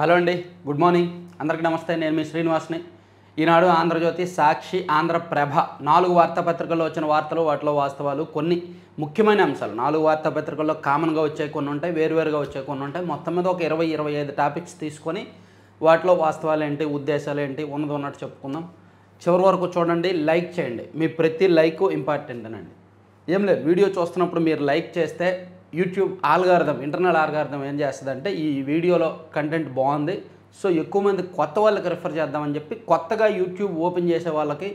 Hello అండి, good morning అందరికీ నమస్తే. నేను మీ శ్రీనివాస్ని. ఈనాడు, ఆంధ్రజ్యోతి, సాక్షి, ఆంధ్రప్రభ 4 వార్తాపత్రికల్లో వచ్చిన వార్తలు, వాటిలో వాస్తవాలు, కొన్ని ముఖ్యమైన అంశాలు. 4 వార్తాపత్రికల్లో కామన్గా వచ్చే కొన్ని ఉంటాయి, వేరువేరుగా వచ్చే కొన్ని ఉంటాయి. మొత్తం మీద ఒక 20-25 టాపిక్స్ తీసుకొని వాటిలో వాస్తవాలు ఏంటి, ఉద్దేశాలు ఏంటి, ఉన్నది ఉన్నట్టు చెప్పుకుందాం. చివరి వరకు చూడండి, లైక్ చేయండి. మీ ప్రతి లైక్ ఇంపార్టెంట్ అనండి. ఏం లేదు, వీడియో చూస్తున్నప్పుడు మీరు లైక్ చేస్తే యూట్యూబ్ ఆల్గారిథం, ఇంటర్నల్ ఆల్గారిథం ఏం చేస్తుందంటే ఈ వీడియోలో కంటెంట్ బాగుంది, సో ఎక్కువ మంది కొత్త వాళ్ళకి రిఫర్ చేద్దామని చెప్పి కొత్తగా యూట్యూబ్ ఓపెన్ చేసే వాళ్ళకి,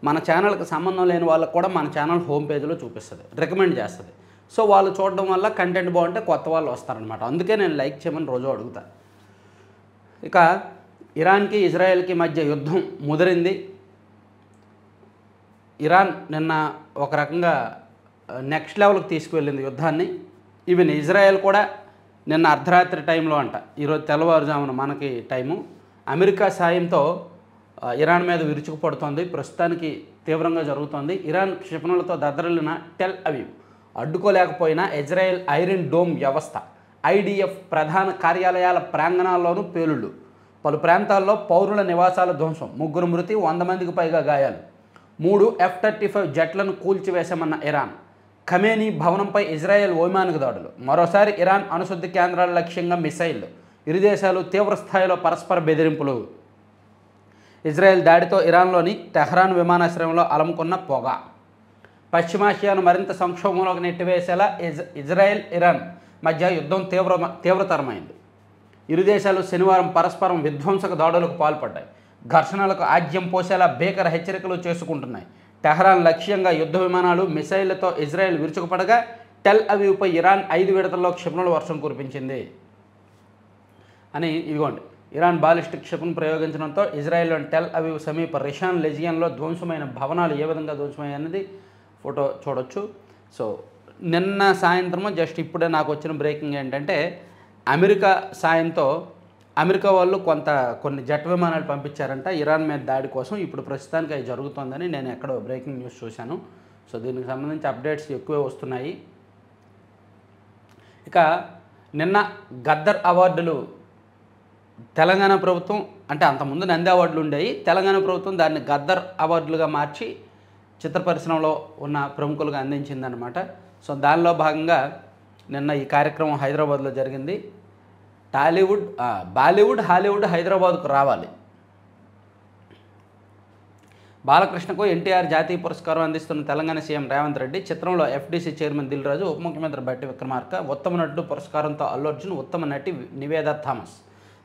మన ఛానల్కి సంబంధం లేని వాళ్ళకి కూడా మన ఛానల్ హోమ్ పేజ్లో చూపిస్తుంది, రికమెండ్ చేస్తుంది. సో వాళ్ళు చూడడం వల్ల కంటెంట్ బాగుంటే కొత్త వాళ్ళు వస్తారనమాట. అందుకే నేను లైక్ చేయమని రోజు అడుగుతాను. ఇక ఇరాన్కి ఇజ్రాయెల్కి మధ్య యుద్ధం ముదిరింది. ఇరాన్ నిన్న ఒక రకంగా నెక్స్ట్ లెవెల్కి తీసుకువెళ్ళింది యుద్ధాన్ని. ఈవెన్ ఇజ్రాయెల్ కూడా నిన్న అర్ధరాత్రి టైంలో అంట, ఈరోజు తెల్లవారుజామున మనకి టైము, అమెరికా సాయంతో ఇరాన్ మీద విరుచుకుపడుతోంది. ప్రస్తుతానికి తీవ్రంగా జరుగుతోంది. ఇరాన్ క్షిపణులతో దద్దరిల్లిన టెల్ అవీవ్ అడ్డుకోలేకపోయినా ఇజ్రాయెల్ ఐరన్ డోమ్ వ్యవస్థ, ఐడిఎఫ్ ప్రధాన కార్యాలయాల ప్రాంగణాల్లోనూ పేలుళ్ళు, పలు ప్రాంతాల్లో పౌరుల నివాసాల ధ్వంసం, 3 మృతి, 100 మందికి పైగా గాయాలు, 3 F-35 జట్లను కూల్చివేశామన్న ఇరాన్, ఖమేనీ భవనంపై ఇజ్రాయెల్ వైమానిక దాడులు, మరోసారి ఇరాన్ అణుశుద్ధి కేంద్రాల లక్ష్యంగా మిసైళ్లు, ఇరు దేశాలు తీవ్రస్థాయిలో పరస్పర బెదిరింపులు, ఇజ్రాయెల్ దాడితో ఇరాన్లోని టెహ్రాన్ విమానాశ్రయంలో అలముకున్న పొగ, పశ్చిమాసియాను మరింత సంక్షోభంలోకి నెట్టివేసేలా ఇజ్రాయెల్ ఇరాన్ మధ్య యుద్ధం తీవ్రతరమైంది. ఇరు దేశాలు శనివారం పరస్పరం విధ్వంసక దాడులకు పాల్పడ్డాయి. ఘర్షణలకు ఆజ్యం పోసేలా భీకర హెచ్చరికలు చేసుకుంటున్నాయి. టెహ్రాన్ లక్ష్యంగా యుద్ధ విమానాలు, మిసైళ్లతో ఇజ్రాయెల్ విరుచుకుపడగా టెల్ అవీవ్పై ఇరాన్ 5 విడతల్లో క్షిపణుల వర్షం కురిపించింది అని. ఇదిగోండి, ఇరాన్ బాలిస్టిక్ క్షిపణి ప్రయోగించడంతో ఇజ్రాయెల్లోని టెల్ అవీవ్ సమీప రిషాన్ లెజియన్లో ధ్వంసమైన భవనాలు ఏ విధంగా ధ్వంసమయ్యాయన్నది ఫోటో చూడొచ్చు. సో నిన్న సాయంత్రము జస్ట్ ఇప్పుడే నాకు వచ్చిన బ్రేకింగ్ ఏంటంటే, అమెరికా సాయంతో అమెరికా వాళ్ళు కొన్ని జెట్ విమానాలు పంపించారంట ఇరాన్ మీద దాడి కోసం. ఇప్పుడు ప్రస్తుతానికి అది జరుగుతుందని నేను ఎక్కడో బ్రేకింగ్ న్యూస్ చూశాను. సో దీనికి సంబంధించి అప్డేట్స్ ఎక్కువే వస్తున్నాయి. ఇక నిన్న గద్దర్ అవార్డులు తెలంగాణ ప్రభుత్వం, అంటే అంతకుముందు నంది అవార్డులు ఉండేవి, తెలంగాణ ప్రభుత్వం దాన్ని గద్దర్ అవార్డులుగా మార్చి చిత్ర పరిశ్రమలో ఉన్న ప్రముఖులుగా అందించిందనమాట. సో దానిలో భాగంగా నిన్న ఈ కార్యక్రమం హైదరాబాద్లో జరిగింది. బాలీవుడ్, హాలీవుడ్ హైదరాబాద్కు రావాలి. బాలకృష్ణకు ఎన్టీఆర్ జాతీయ పురస్కారం అందిస్తున్న తెలంగాణ సీఎం రేవంత్ రెడ్డి, చిత్రంలో ఎఫ్డీసీ చైర్మన్ దిల్ రాజు, ఉప ముఖ్యమంత్రి బట్టి విక్రమార్క, ఉత్తమ నటుడు పురస్కారంతో అల్లు అర్జున్, ఉత్తమ నటి నివేదా థామస్.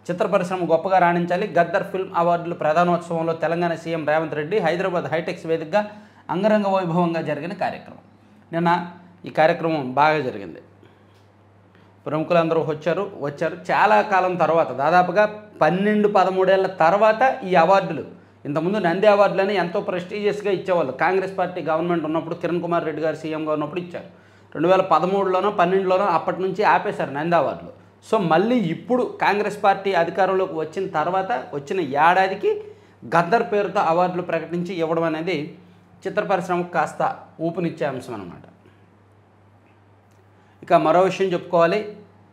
చిత్ర పరిశ్రమ గొప్పగా రాణించాలి. గద్దర్ ఫిల్మ్ అవార్డుల ప్రధానోత్సవంలో తెలంగాణ సీఎం రేవంత్ రెడ్డి హైదరాబాద్ హైటెక్స్ వేదికగా అంగరంగ వైభవంగా జరిగిన కార్యక్రమం. నిన్న ఈ కార్యక్రమం బాగా జరిగింది. ప్రముఖులందరూ వచ్చారు. చాలా కాలం తర్వాత, దాదాపుగా 12-13 ఏళ్ల తర్వాత ఈ అవార్డులు. ఇంతకుముందు నంది అవార్డులని ఎంతో ప్రెస్టీజియస్గా ఇచ్చేవాళ్ళు. కాంగ్రెస్ పార్టీ గవర్నమెంట్ ఉన్నప్పుడు, కిరణ్ కుమార్ రెడ్డి గారు సీఎంగా ఉన్నప్పుడు ఇచ్చారు. 2013లోనో 12లోనో అప్పటి నుంచి ఆపేశారు నంది అవార్డులు. సో మళ్ళీ ఇప్పుడు కాంగ్రెస్ పార్టీ అధికారంలోకి వచ్చిన తర్వాత, వచ్చిన ఏడాదికి గద్దర్ పేరుతో అవార్డులు ప్రకటించి ఇవ్వడం అనేది చిత్ర పరిశ్రమకు కాస్త ఊపునిచ్చే అంశం అన్నమాట. ఇక మరో విషయం చెప్పుకోవాలి.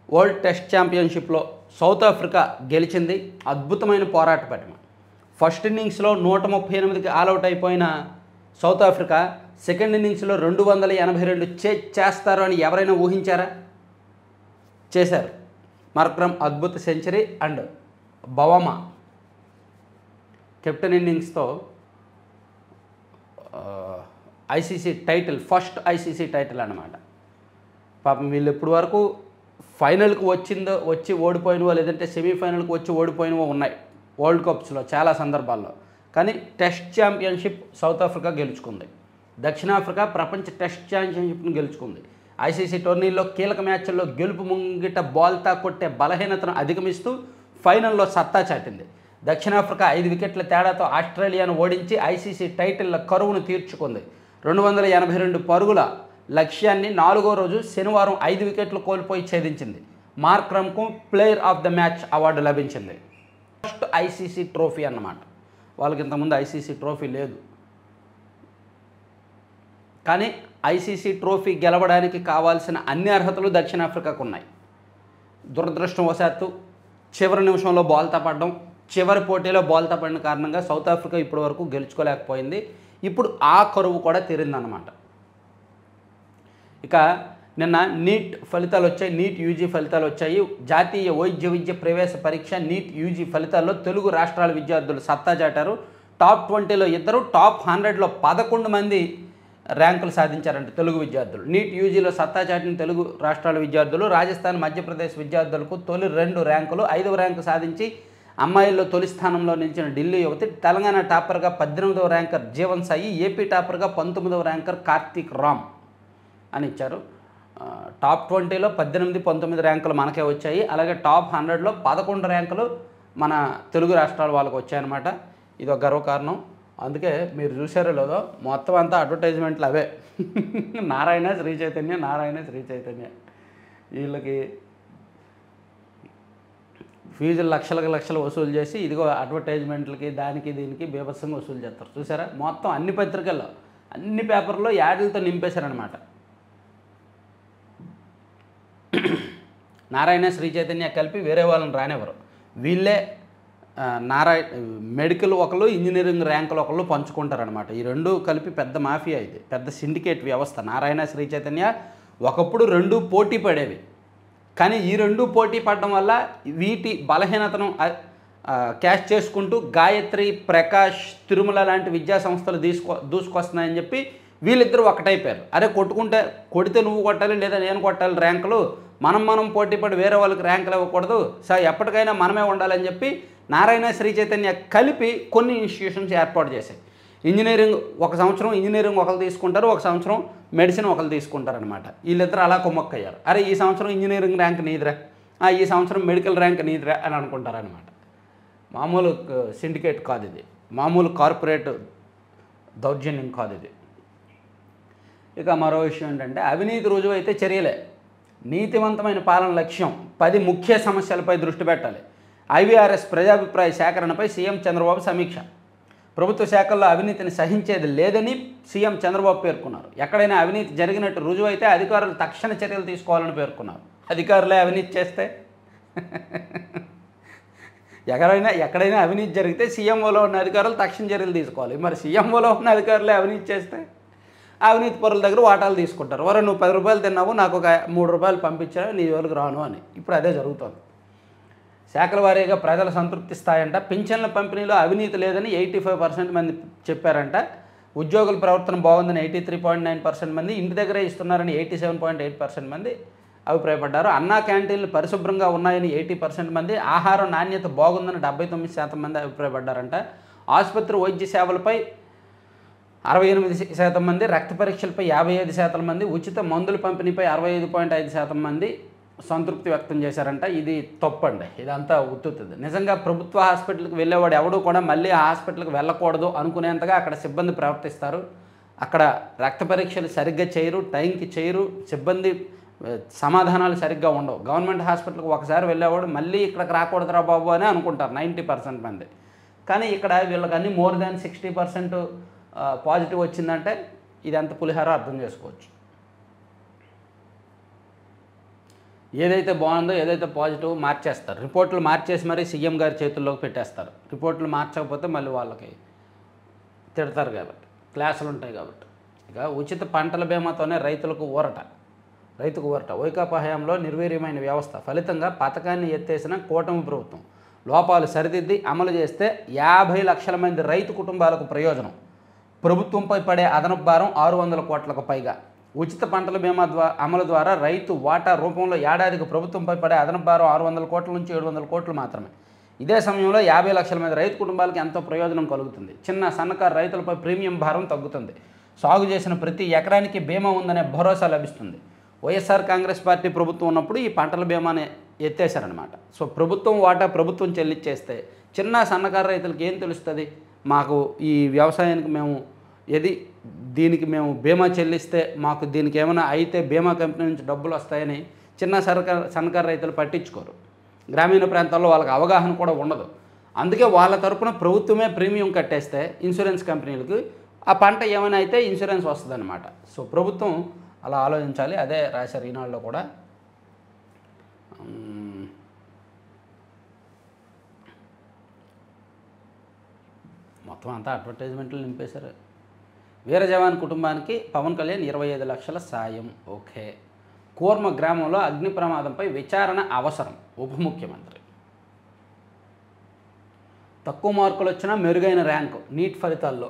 వరల్డ్ టెస్ట్ ఛాంపియన్షిప్లో సౌత్ ఆఫ్రికా గెలిచింది. అద్భుతమైన పోరాట పటిమ. ఫస్ట్ ఇన్నింగ్స్లో 138కి ఆల్అవుట్ అయిపోయిన సౌత్ ఆఫ్రికా సెకండ్ ఇన్నింగ్స్లో 282 చేస్తారు అని ఎవరైనా ఊహించారా? చేశారు. మార్క్రమ్ అద్భుత సెంచరీ అండ్ బవమా కెప్టెన్ ఇన్నింగ్స్తో ICC title, first ICC title అన్నమాట. పాపం వీళ్ళు ఇప్పటి వరకు ఫైనల్కి వచ్చి ఓడిపోయినవో, లేదంటే సెమీఫైనల్కి వచ్చి ఓడిపోయినవో ఉన్నాయి వరల్డ్ కప్స్లో చాలా సందర్భాల్లో. కానీ టెస్ట్ ఛాంపియన్షిప్ సౌత్ ఆఫ్రికా గెలుచుకుంది. దక్షిణాఫ్రికా ప్రపంచ టెస్ట్ ఛాంపియన్షిప్ను గెలుచుకుంది. ఐసీసీ టోర్నీల్లో కీలక మ్యాచ్ల్లో గెలుపు ముంగిట బాల్తా కొట్టే బలహీనతను అధిగమిస్తూ ఫైనల్లో సత్తా చాటింది. దక్షిణాఫ్రికా 5 వికెట్ల తేడాతో ఆస్ట్రేలియాను ఓడించి ఐసీసీ టైటిళ్ల కరువును తీర్చుకుంది. 282 పరుగుల లక్ష్యాన్ని 4వ రోజు శనివారం 5 వికెట్లు కోల్పోయి ఛేదించింది. మార్క్రమ్కు player of the match award లభించింది. ఫస్ట్ ఐసీసీ ట్రోఫీ అన్నమాట. వాళ్ళకి ఇంతకుముందు ఐసీసీ ట్రోఫీ లేదు. కానీ ఐసీసీ ట్రోఫీ గెలవడానికి కావాల్సిన అన్ని అర్హతలు దక్షిణాఫ్రికాకు ఉన్నాయి. దురదృష్టవశాత్తు చివరి నిమిషంలో బోల్తా పడడం, చివరి పోటీలో బోల్తా పడిన కారణంగా సౌత్ ఆఫ్రికా ఇప్పటి వరకు గెలుచుకోలేకపోయింది. ఇప్పుడు ఆ కరువు కూడా తీరిందన్నమాట. ఇక నిన్న నీట్ ఫలితాలు వచ్చాయి. నీట్ యూజీ ఫలితాలు వచ్చాయి. జాతీయ వైద్య విద్య ప్రవేశ పరీక్ష నీట్ యూజీ ఫలితాల్లో తెలుగు రాష్ట్రాల విద్యార్థులు సత్తా చాటారు. టాప్ 20లో 2, టాప్ 100లో 11 మంది ర్యాంకులు సాధించారంట తెలుగు విద్యార్థులు. నీట్ యూజీలో సత్తా చాటిన తెలుగు రాష్ట్రాల విద్యార్థులు రాజస్థాన్, మధ్యప్రదేశ్ విద్యార్థులకు తొలి 2 ర్యాంకులు, 5వ ర్యాంకు సాధించి అమ్మాయిల్లో తొలి స్థానంలో నిలిచిన ఢిల్లీ యువతి, తెలంగాణ టాపర్గా 18వ ర్యాంకర్ జీవన్ సాయి, ఏపీ టాపర్గా 19వ ర్యాంకర్ కార్తీక్ రామ్ అని ఇచ్చారు. టాప్ 20లో 18, 19 ర్యాంకులు మనకే వచ్చాయి. అలాగే టాప్ 100లో 11 ర్యాంకులు మన తెలుగు రాష్ట్రాల వాళ్ళకి వచ్చాయన్నమాట. ఇది ఒక గర్వకారణం. అందుకే మీరు చూసారో లేదో మొత్తం అంతా అడ్వర్టైజ్మెంట్లు అవే. నారాయణ, శ్రీ చైతన్య, నారాయణ, శ్రీ చైతన్య. వీళ్ళకి ఫీజులు లక్షలు వసూలు చేసి ఇదిగో అడ్వర్టైజ్మెంట్లకి దానికి దీనికి బీభత్సంగా వసూలు చేస్తారు. చూసారా, మొత్తం అన్ని పత్రికల్లో అన్ని పేపర్లో యాడ్లతో నింపేశారనమాట. నారాయణ, శ్రీ చైతన్య కలిపి వేరే వాళ్ళని రానివ్వరు. వీళ్ళే మెడికల్ ఒకళ్ళు, ఇంజనీరింగ్ ర్యాంకులు ఒకళ్ళు పంచుకుంటారనమాట. ఈ రెండు కలిపి పెద్ద మాఫియా, ఇది పెద్ద సిండికేట్ వ్యవస్థ. నారాయణ, శ్రీ చైతన్య ఒకప్పుడు 2 పోటీ పడేవి. కానీ ఈ 2 పోటీ పడడం వల్ల వీటి బలహీనతను క్యాష్ చేసుకుంటూ గాయత్రి, ప్రకాష్, తిరుమల లాంటి విద్యా సంస్థలు దూసుకొస్తున్నాయని చెప్పి వీళ్ళిద్దరూ ఒకటైపోయారు. అరే కొడితే నువ్వు కొట్టాలి లేదా నేను కొట్టాలి ర్యాంకులు, మనం పోటీ పడి వేరే వాళ్ళకి ర్యాంకులు ఇవ్వకూడదు, ఎప్పటికైనా మనమే ఉండాలని చెప్పి నారాయణ, శ్రీ చైతన్య కలిపి కొన్ని ఇన్స్టిట్యూషన్స్ ఏర్పాటు చేశాయి. ఇంజనీరింగ్ ఒక సంవత్సరం ఇంజనీరింగ్ ఒకరు తీసుకుంటారు, ఒక సంవత్సరం మెడిసిన్ ఒకరు తీసుకుంటారనమాట. వీళ్ళిద్దరు అలా కుమ్మక్కయ్యారు. అరే ఈ సంవత్సరం ఇంజనీరింగ్ ర్యాంక్ నీదిరా, ఈ సంవత్సరం మెడికల్ ర్యాంక్ నీదిరా అని అనుకుంటారనమాట. మామూలు సిండికేట్ కాదు ఇది, మామూలు కార్పొరేట్ దౌర్జన్యం కాదు ఇది. ఇక మరో విషయం ఏంటంటే అవినీతి రుజువు అయితే చర్యలే, నీతివంతమైన పాలన లక్ష్యం, 10 ముఖ్య సమస్యలపై దృష్టి పెట్టాలి. ఐవీఆర్ఎస్ ప్రజాభిప్రాయ సేకరణపై సీఎం చంద్రబాబు సమీక్ష. ప్రభుత్వ శాఖల్లో అవినీతిని సహించేది లేదని సీఎం చంద్రబాబు పేర్కొన్నారు. ఎక్కడైనా అవినీతి జరిగినట్టు రుజువు అయితే అధికారులు తక్షణ చర్యలు తీసుకోవాలని పేర్కొన్నారు. అధికారులే అవినీతి చేస్తే ఎక్కడైనా అవినీతి జరిగితే సీఎంఓలో ఉన్న అధికారులు తక్షణ చర్యలు తీసుకోవాలి. మరి సీఎంఓలో ఉన్న అధికారులే అవినీతి చేస్తే అవినీతి పరుల దగ్గర వాటాలు తీసుకుంటారు. వరే నువ్వు 10 రూపాయలు తిన్నావు, నాకు ఒక 3 రూపాయలు పంపించా, నీ జోలికి రాను అని. ఇప్పుడు అదే జరుగుతుంది. శాఖల వారీగా ప్రజల సంతృప్తి స్థాయంట. పింఛన్ల పంపిణీలో అవినీతి లేదని 85% మంది చెప్పారంట. ఉద్యోగుల ప్రవర్తన బాగుందని 83.9% మంది, ఇంటి దగ్గరే ఇస్తున్నారని 87.8% మంది అభిప్రాయపడ్డారు. అన్నా క్యాంటీన్లు పరిశుభ్రంగా ఉన్నాయని 80% మంది, ఆహారం నాణ్యత బాగుందని 79% మంది అభిప్రాయపడ్డారంట. ఆసుపత్రి వైద్య సేవలపై 68% మంది, రక్త పరీక్షలపై 55% మంది, ఉచిత మందుల పంపిణీపై 65.5% మంది సంతృప్తి వ్యక్తం చేశారంట. ఇది తప్పండి, ఇదంతా ఉత్తుతుంది. నిజంగా ప్రభుత్వ హాస్పిటల్కి వెళ్ళేవాడు ఎవడూ కూడా మళ్ళీ ఆ హాస్పిటల్కి వెళ్ళకూడదు అనుకునేంతగా అక్కడ సిబ్బంది ప్రవర్తిస్తారు. అక్కడ రక్త పరీక్షలు సరిగ్గా చేయరు, టైంకి చేయరు, సిబ్బంది సమాధానాలు సరిగ్గా ఉండవు. గవర్నమెంట్ హాస్పిటల్కి ఒకసారి వెళ్ళేవాడు మళ్ళీ ఇక్కడికి రాకూడదురా బాబు అని అనుకుంటారు 90% మంది. కానీ ఇక్కడ వీళ్ళకి అన్ని మోర్ దాన్ 60% పాజిటివ్ వచ్చిందంటే ఇదంతా పులిహార అర్థం చేసుకోవచ్చు. ఏదైతే బాగుందో ఏదైతే పాజిటివ్ మార్చేస్తారు, రిపోర్ట్లు మార్చేసి మరీ సీఎం గారి చేతుల్లోకి పెట్టేస్తారు. రిపోర్ట్లు మార్చకపోతే మళ్ళీ వాళ్ళకి తిడతారు కాబట్టి, క్లాసులు ఉంటాయి కాబట్టి. ఇక ఉచిత పంటల బీమాతోనే రైతుకు ఊరట. వైకాపా హయాంలో నిర్వీర్యమైన వ్యవస్థ ఫలితంగా పథకాన్ని ఎత్తేసిన కూటమి ప్రభుత్వం లోపాలు సరిదిద్ది అమలు చేస్తే 50 లక్షల మంది రైతు కుటుంబాలకు ప్రయోజనం. ప్రభుత్వంపై పడే అదనపు భారం 600 కోట్లకు పైగా. ఉచిత పంటల బీమా అమలు ద్వారా రైతు వాటా రూపంలో ఏడాదికి ప్రభుత్వంపై పడే అదనపు భారం 600 కోట్ల నుంచి 700 కోట్లు మాత్రమే. ఇదే సమయంలో 50 లక్షల మంది రైతు కుటుంబాలకు ఎంతో ప్రయోజనం కలుగుతుంది. చిన్న సన్నకారు రైతులపై ప్రీమియం భారం తగ్గుతుంది. సాగు చేసిన ప్రతి ఎకరానికి బీమా ఉందనే భరోసా లభిస్తుంది. వైఎస్ఆర్ కాంగ్రెస్ పార్టీ ప్రభుత్వం ఉన్నప్పుడు ఈ పంటల బీమాని ఎత్తేసారనమాట. సో ప్రభుత్వం వాటా ప్రభుత్వం చెల్లించేస్తే చిన్న సన్నకారు రైతులకు ఏం తెలుస్తుంది, మాకు ఈ వ్యవసాయానికి మేము దీనికి మేము బీమా చెల్లిస్తే మాకు దీనికి ఏమైనా అయితే బీమా కంపెనీ నుంచి డబ్బులు వస్తాయని చిన్న సన్నకారు రైతులు పట్టించుకోరు. గ్రామీణ ప్రాంతాల్లో వాళ్ళకి అవగాహన కూడా ఉండదు. అందుకే వాళ్ళ తరపున ప్రభుత్వమే ప్రీమియం కట్టేస్తే ఇన్సూరెన్స్ కంపెనీలకు ఆ పంట ఏమైనా అయితే ఇన్సూరెన్స్ వస్తుందన్నమాట. సో ప్రభుత్వం అలా ఆలోచించాలి. అదే రాశారు ఈనాడులో కూడా. మొత్తం అంతా అడ్వర్టైజ్మెంట్లు నింపేశారు. వీర జవాన్ కుటుంబానికి పవన్ కళ్యాణ్ 25 లక్షల సాయం. ఓకే. కూర్మ గ్రామంలో అగ్ని ప్రమాదంపై విచారణ అవసరం ఉప ముఖ్యమంత్రి. తక్కువ మార్కులు వచ్చినా మెరుగైన ర్యాంకు నీట్ ఫలితాల్లో.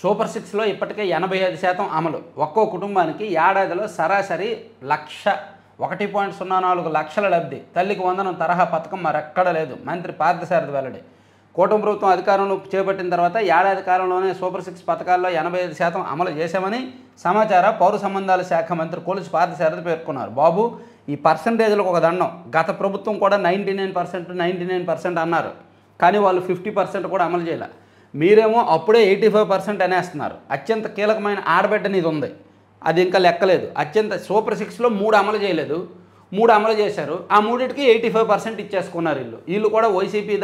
సూపర్ 6లో ఇప్పటికే 85% అమలు. ఒక్కో కుటుంబానికి ఏడాదిలో సరాసరి 1.04 లక్షల లబ్ధి. తల్లికి వందనం తరహా పథకం మరెక్కడ లేదు. మంత్రి పార్థసారథి వెల్లడి. కూటమి ప్రభుత్వం అధికారంలో చేపట్టిన తర్వాత ఏడాది కాలంలోనే సూపర్ 6 పథకాల్లో 85% అమలు చేశామని సమాచార పౌర సంబంధాల శాఖ మంత్రి కొలుసు పార్థసారథి పేర్కొన్నారు. బాబు, ఈ పర్సంటేజ్లకు ఒక దండం. గత ప్రభుత్వం కూడా 99% అన్నారు, కానీ వాళ్ళు 50% కూడా అమలు చేయాలి. మీరేమో అప్పుడే 85% అనేస్తున్నారు. అత్యంత కీలకమైన ఆడబిడ్డని ఇది ఉంది, అది ఇంకా లెక్కలేదు. అత్యంత సూపర్ 6లో 3 అమలు చేయలేదు, 3 అమలు చేశారు. ఆ 3టికి 85% ఇచ్చేసుకున్నారు. వీళ్ళు కూడా వైసీపీ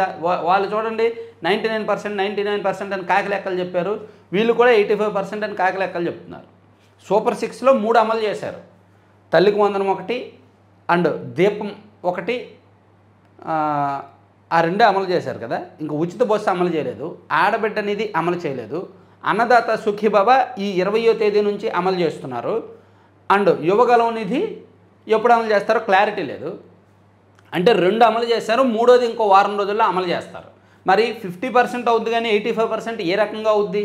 వాళ్ళు చూడండి 99% అని కాకి లెక్కలు చెప్పారు, వీళ్ళు కూడా 85% అని కాకి లెక్కలు చెప్తున్నారు. సూపర్ 6లో 3 అమలు చేశారు. తల్లికి వందనం ఒకటి అండ్ దీపం ఒకటి, ఆ 2 అమలు చేశారు కదా. ఇంకా ఉచిత బస్సు అమలు చేయలేదు, ఆడబిడ్డ నిధి అమలు చేయలేదు, అన్నదాత సుఖీబాబా ఈ 20వ తేదీ నుంచి అమలు చేస్తున్నారు. అండ్ యువగలం నిధి ఎప్పుడు అమలు చేస్తారో క్లారిటీ లేదు. అంటే 2 అమలు చేశారు, 3వది ఇంకో వారం రోజుల్లో అమలు చేస్తారు. మరి 50% అవుద్ది, కానీ 85% ఏ రకంగా అవుద్ది?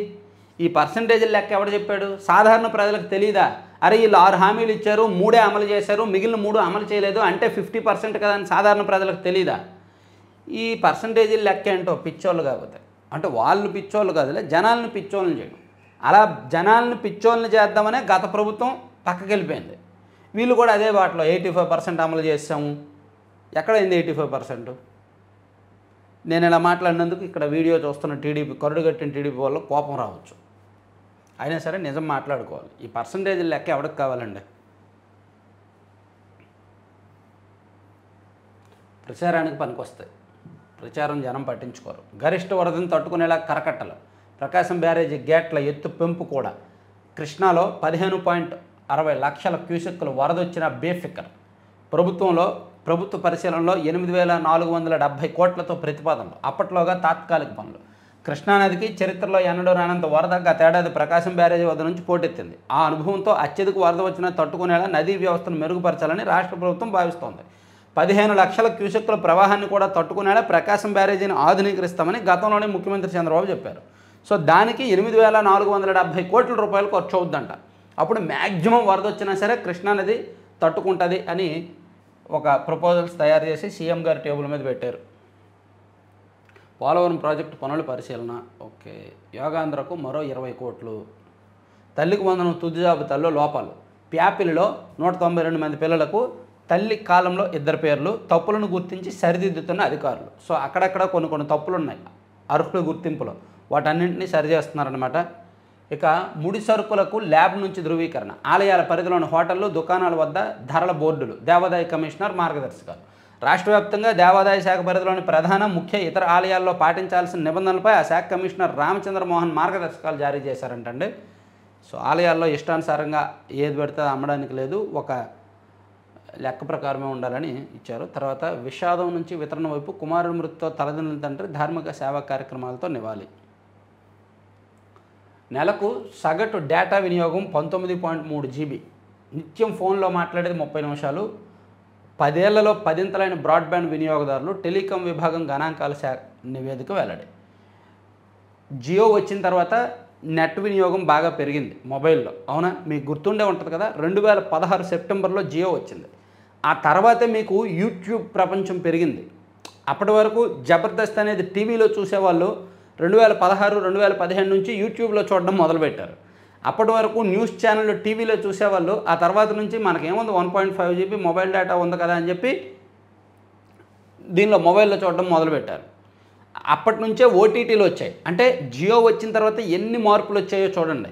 ఈ పర్సంటేజ్ లెక్క ఎవడు చెప్పాడు? సాధారణ ప్రజలకు తెలియదా? అరే వీళ్ళు 6 హామీలు ఇచ్చారు, 3 అమలు చేశారు, మిగిలిన 3 అమలు చేయలేదు అంటే 50% కదా అని సాధారణ ప్రజలకు తెలీదా? ఈ పర్సంటేజీల లెక్క ఏంటో పిచ్చోళ్ళు కాకపోతే, అంటే వాళ్ళు పిచ్చోళ్ళు కాదులే, జనాలను పిచ్చోళ్ళని చేయడం. అలా జనాలను పిచ్చోళ్ళని చేద్దామనే గత ప్రభుత్వం పక్కకి వెళ్ళిపోయింది. వీళ్ళు కూడా అదే బాటలో 85% అమలు చేసాము. ఎక్కడైంది 85%? నేను ఇలా మాట్లాడినందుకు ఇక్కడ వీడియో చూస్తున్న టీడీపీ కరుడుగట్టిన టీడీపీ వాళ్ళు కోపం రావచ్చు. అయినా సరే నిజం మాట్లాడుకోవాలి. ఈ పర్సంటేజీల లెక్క ఎవరికి కావాలండి? ప్రచారానికి పనికొస్తాయి, ప్రచారం జనం పట్టించుకోరు. గరిష్ట వరదను తట్టుకునేలా కరకట్టలు. ప్రకాశం బ్యారేజీ గేట్ల ఎత్తు పెంపు కూడా. కృష్ణాలో 15.60 లక్షల క్యూసెక్కులు వరదొచ్చిన బేఫికర్. ప్రభుత్వ పరిశీలనలో 8,470 కోట్లతో ప్రతిపాదనలు. అప్పట్లోగా తాత్కాలిక పనులు. కృష్ణానదికి చరిత్రలో ఎన్నడూ రానంత వరద గతేడాది ప్రకాశం బ్యారేజీ వద్ద నుంచి పోటెత్తింది. ఆ అనుభవంతో అత్యధిక వరద వచ్చినా తట్టుకునేలా నదీ వ్యవస్థను మెరుగుపరచాలని రాష్ట్ర ప్రభుత్వం భావిస్తోంది. 15 లక్షల క్యూసెక్కుల ప్రవాహాన్ని కూడా తట్టుకునేలా ప్రకాశం బ్యారేజీని ఆధునీకరిస్తామని గతంలోనే ముఖ్యమంత్రి చంద్రబాబు చెప్పారు. సో దానికి 8,470 కోట్ల రూపాయలు ఖర్చు అవుద్దంట. అప్పుడు మ్యాక్సిమం వరద వచ్చినా సరే కృష్ణానది తట్టుకుంటుంది అని ఒక ప్రపోజల్స్ తయారు చేసి సీఎం గారి టేబుల్ మీద పెట్టారు. పోలవరం ప్రాజెక్టు పనుల పరిశీలన. ఓకే. యోగాంధ్రకు మరో 20 కోట్లు. తల్లికి వందనం తుది జాబితాల్లో లోపాలు. ప్యాపిల్లో 192 మంది పిల్లలకు తల్లి కాలంలో 2 పేర్లు. తప్పులను గుర్తించి సరిదిద్దుతున్న అధికారులు. సో అక్కడక్కడ కొన్ని తప్పులు ఉన్నాయి అర్హుల గుర్తింపులో, వాటన్నింటినీ సరిచేస్తున్నారనమాట. ఇక ముడి సరుకులకు ల్యాబ్ నుంచి ధృవీకరణ. ఆలయాల పరిధిలోని హోటళ్లు, దుకాణాల వద్ద ధరల బోర్డులు. దేవాదాయ కమిషనర్ మార్గదర్శకాలు. రాష్ట్ర వ్యాప్తంగా దేవాదాయ శాఖ పరిధిలోని ప్రధాన, ముఖ్య, ఇతర ఆలయాల్లో పాటించాల్సిన నిబంధనలపై ఆ శాఖ కమిషనర్ రామచంద్రమోహన్ మార్గదర్శకాలు జారీ చేశారంటండి. సో ఆలయాల్లో ఇష్టానుసారంగా ఏది పెడితే అమ్మడానికి లేదు, ఒక లెక్క ప్రకారమే ఉండాలని ఇచ్చారు. తర్వాత విషాదం నుంచి వితరణ వైపు. కుమారుడి మృతితో తలదిండ్రుల తండ్రి ధార్మిక సేవా కార్యక్రమాలతో నివాళి. నెలకు సగటు డేటా వినియోగం 19.3 GB. నిత్యం ఫోన్లో మాట్లాడేది 30 నిమిషాలు. 10 ఏళ్లలో 10ంతలైన బ్రాడ్బ్యాండ్ వినియోగదారులు. టెలికాం విభాగం గణాంకాల నివేదిక వెల్లడి. జియో వచ్చిన తర్వాత నెట్ వినియోగం బాగా పెరిగింది మొబైల్లో, అవునా? మీకు గుర్తుండే ఉంటుంది కదా, 2016 సెప్టెంబర్లో జియో వచ్చింది. ఆ తర్వాతే మీకు యూట్యూబ్ ప్రపంచం పెరిగింది. అప్పటి వరకు జబర్దస్త్ అనేది టీవీలో చూసేవాళ్ళు 2016, 2015 నుంచి యూట్యూబ్లో చూడడం మొదలుపెట్టారు. అప్పటి వరకు న్యూస్ ఛానళ్ళు టీవీలో చూసేవాళ్ళు. ఆ తర్వాత నుంచి మనకేముంది 1.5 GB మొబైల్ డేటా ఉంది కదా అని చెప్పి దీనిలో మొబైల్లో చూడడం మొదలుపెట్టారు. అప్పటి నుంచే ఓటీటీలు వచ్చాయి. అంటే జియో వచ్చిన తర్వాత ఎన్ని మార్పులు వచ్చాయో చూడండి.